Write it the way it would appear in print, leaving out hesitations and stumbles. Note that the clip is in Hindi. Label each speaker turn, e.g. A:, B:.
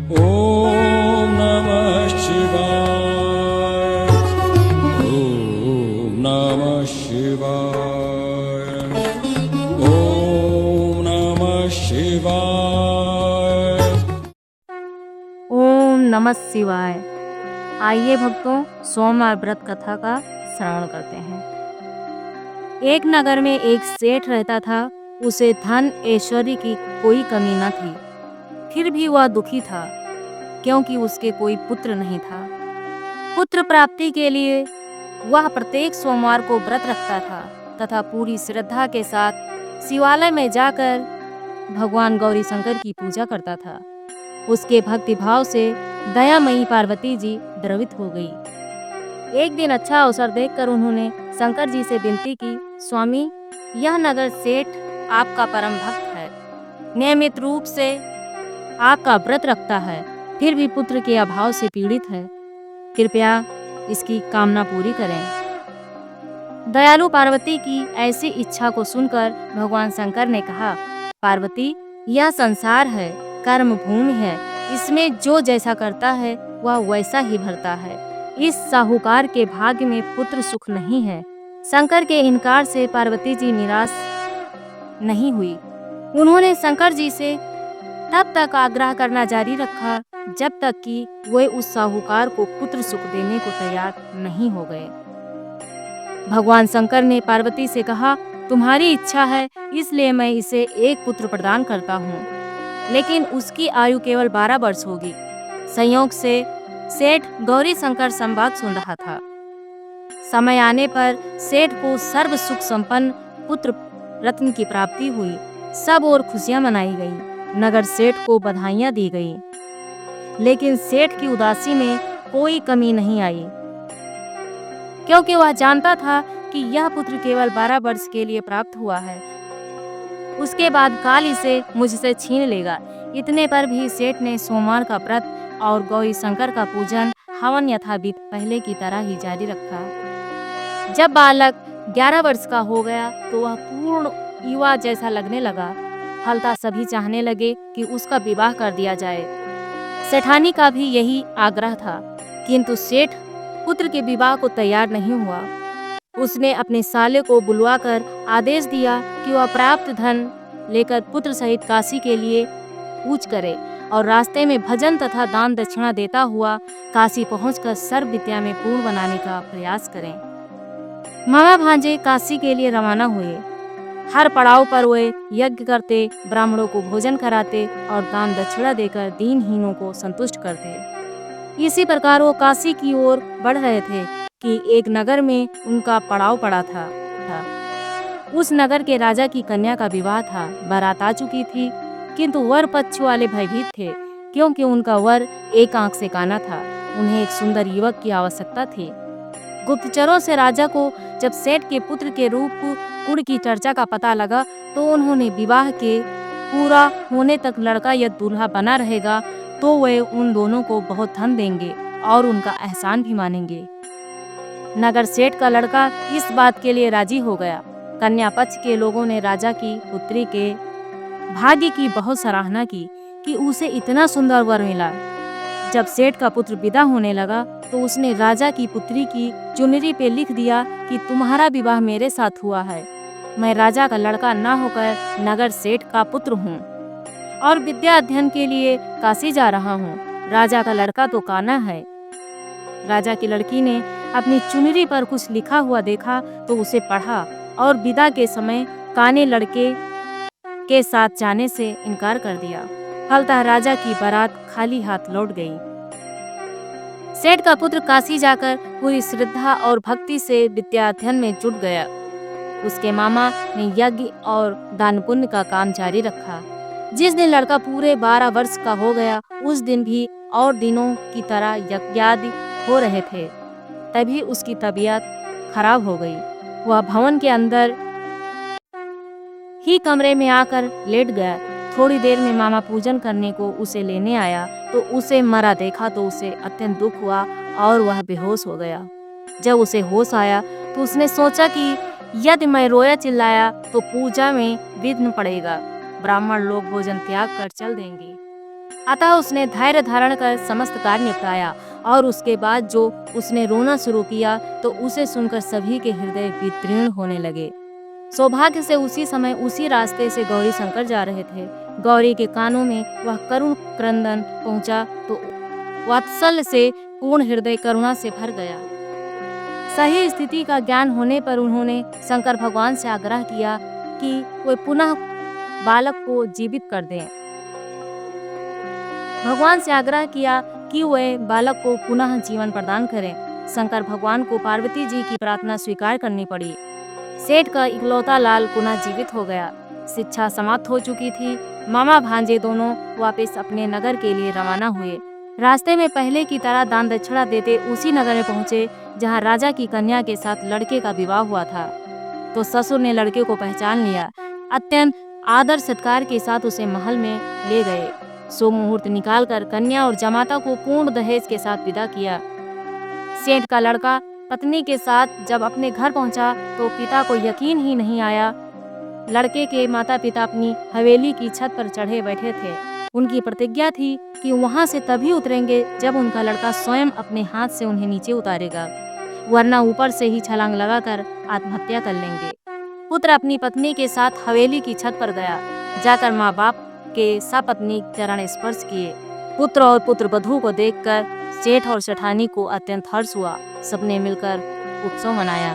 A: ॐ नमः शिवाय। ॐ नमः शिवाय। ॐ नमः शिवाय।
B: ओम नमः शिवाय। आइए भक्तों, सोमवार व्रत कथा का श्रवण करते हैं। एक नगर में एक सेठ रहता था। उसे धन ऐश्वर्य की कोई कमी न थी। फिर भी वह दुखी था, क्योंकि उसके कोई पुत्र नहीं था। पुत्र प्राप्ति के लिए वह प्रत्येक सोमवार को व्रत रखता था तथा पूरी श्रद्धा के साथ शिवालय में जाकर भगवान गौरी शंकर की पूजा करता था। उसके भक्ति भाव से दयामयी पार्वती जी द्रवित हो गई। एक दिन अच्छा अवसर देखकर उन्होंने शंकर जी से विनती की, स्वामी, यह नगर सेठ आपका परम भक्त है, नियमित रूप से आपका व्रत रखता है, फिर भी पुत्र के अभाव से पीड़ित है। कृपया इसकी कामना पूरी करें। दयालु पार्वती की ऐसी इच्छा को सुनकर भगवान शंकर ने कहा, पार्वती, यह संसार है, कर्म भूमि है, इसमें जो जैसा करता है वह वैसा ही भरता है। इस साहूकार के भाग्य में पुत्र सुख नहीं है। शंकर के इनकार से पार्वती जी निराश नहीं हुई। उन्होंने शंकर जी से तब तक आग्रह करना जारी रखा जब तक कि वे उस साहूकार को पुत्र सुख देने को तैयार नहीं हो गए। भगवान शंकर ने पार्वती से कहा, तुम्हारी इच्छा है, इसलिए मैं इसे एक पुत्र प्रदान करता हूँ, लेकिन उसकी आयु केवल 12 वर्ष होगी। संयोग से सेठ गौरी शंकर संवाद सुन रहा था। समय आने पर सेठ को सर्व सुख संपन्न पुत्र रत्न की प्राप्ति हुई। सब ओर खुशियां मनाई गई। नगर सेठ को बधाइयां दी गई, लेकिन सेठ की उदासी में कोई कमी नहीं आई, क्योंकि वह जानता था कि यह पुत्र केवल 12 वर्ष के लिए प्राप्त हुआ है। उसके बाद काल इसे मुझसे छीन लेगा। इतने पर भी सेठ ने सोमवार का व्रत और गौरी शंकर का पूजन हवन यथाविधि पहले की तरह ही जारी रखा। जब बालक 11 वर्ष का हो गया तो वह पूर्ण युवा जैसा लगने लगा। फलतः सभी चाहने लगे कि उसका विवाह कर दिया जाए। सेठानी का भी यही आग्रह था, किंतु सेठ पुत्र के विवाह को तैयार नहीं हुआ। उसने अपने साले को बुलवाकर आदेश दिया कि वह प्राप्त धन लेकर पुत्र सहित काशी के लिए कूच करे और रास्ते में भजन तथा दान दक्षिणा देता हुआ काशी पहुंचकर सर्व विद्या में पूर्ण बनाने का प्रयास करें। मामा भांजे काशी के लिए रवाना हुए। हर पड़ाव पर वे यज्ञ करते, ब्राह्मणों को भोजन कराते और दान दक्षिणा देकर दीनहीनों को संतुष्ट करते। इसी प्रकार वो काशी की ओर बढ़ रहे थे कि एक नगर में उनका पड़ाव पड़ा था। उस नगर के राजा की कन्या का विवाह था। बारात आ चुकी थी, किंतु वर पक्ष वाले भयभीत थे, क्योंकि उनका वर एक आंख से काना था। उन्हें एक सुंदर युवक की आवश्यकता थी। गुप्तचरों से राजा को जब सेठ के पुत्र के रूप गुण की चर्चा का पता लगा, तो उन्होंने विवाह के पूरा होने तक लड़का यदि दूल्हा बना रहेगा तो वे उन दोनों को बहुत धन देंगे और उनका एहसान भी मानेंगे। नगर सेठ का लड़का इस बात के लिए राजी हो गया। कन्या पक्ष के लोगों ने राजा की पुत्री के भाग्य की बहुत सराहना की कि उसे इतना सुंदर वर मिला। जब सेठ का पुत्र विदा होने लगा तो उसने राजा की पुत्री की चुनरी पे लिख दिया कि तुम्हारा विवाह मेरे साथ हुआ है। मैं राजा का लड़का न होकर नगर सेठ का पुत्र हूँ और विद्या अध्ययन के लिए काशी जा रहा हूँ। राजा का लड़का तो काना है। राजा की लड़की ने अपनी चुनरी पर कुछ लिखा हुआ देखा तो उसे पढ़ा और विदा के समय काने लड़के के साथ जाने से इनकार कर दिया। फलतः राजा की बारात खाली हाथ लौट गई। सेठ का पुत्र काशी जाकर पूरी श्रद्धा और भक्ति से विद्या अध्ययन में जुट गया। उसके मामा ने यज्ञ और दान पुण्य का काम जारी रखा। जिस दिन लड़का पूरे 12 वर्ष का हो गया, उस दिन भी और दिनों की तरह यज्ञादि हो रहे थे। तभी उसकी तबीयत खराब हो गई। वह भवन के अंदर ही कमरे में आकर लेट गया। थोड़ी देर में मामा पूजन करने को उसे लेने आया तो उसे मरा देखा तो उसे अत्यंत दुख हुआ और वह बेहोश हो गया। जब उसे होश आया तो उसने सोचा कि यदि मैं रोया चिल्लाया तो पूजा में विघ्न पड़ेगा, ब्राह्मण लोग भोजन त्याग कर चल देंगे। अतः उसने धैर्य धारण कर समस्त कार्य निपटाया और उसके बाद जो उसने रोना शुरू किया तो उसे सुनकर सभी के हृदय विदीर्ण होने लगे। सौभाग्य से उसी समय उसी रास्ते से गौरी शंकर जा रहे थे। गौरी के कानों में वह करुण क्रंदन पहुंचा तो वात्सल्य से पूर्ण हृदय करुणा से भर गया। सही स्थिति का ज्ञान होने पर उन्होंने शंकर भगवान से आग्रह किया कि वे पुनः बालक को जीवित कर दें। भगवान से आग्रह किया कि वे बालक को पुनः जीवन प्रदान करें। शंकर भगवान को पार्वती जी की प्रार्थना स्वीकार करनी पड़ी। सेठ का इकलौता लाल पुनः जीवित हो गया। शिक्षा समाप्त हो चुकी थी। मामा भांजे दोनों वापस अपने नगर के लिए रवाना हुए। रास्ते में पहले की तरह दान दक्षिणा देते उसी नगर में पहुंचे जहां राजा की कन्या के साथ लड़के का विवाह हुआ था। तो ससुर ने लड़के को पहचान लिया। अत्यंत आदर सत्कार के साथ उसे महल में ले गए। सो मुहूर्त निकालकर कन्या और जमाता को पूर्ण दहेज के साथ विदा किया। सेठ का लड़का पत्नी के साथ जब अपने घर पहुंचा तो पिता को यकीन ही नहीं आया। लड़के के माता पिता अपनी हवेली की छत पर चढ़े बैठे थे। उनकी प्रतिज्ञा थी कि वहां से तभी उतरेंगे जब उनका लड़का स्वयं अपने हाथ से उन्हें नीचे उतारेगा, वरना ऊपर से ही छलांग लगाकर आत्महत्या कर लेंगे। पुत्र अपनी पत्नी के साथ हवेली की छत पर गया। जाकर माँ बाप के सपत्नीक चरण स्पर्श किए। पुत्र और पुत्र वधू को देखकर सेठ और सेठानी को अत्यंत हर्ष हुआ। सबने मिलकर उत्सव मनाया।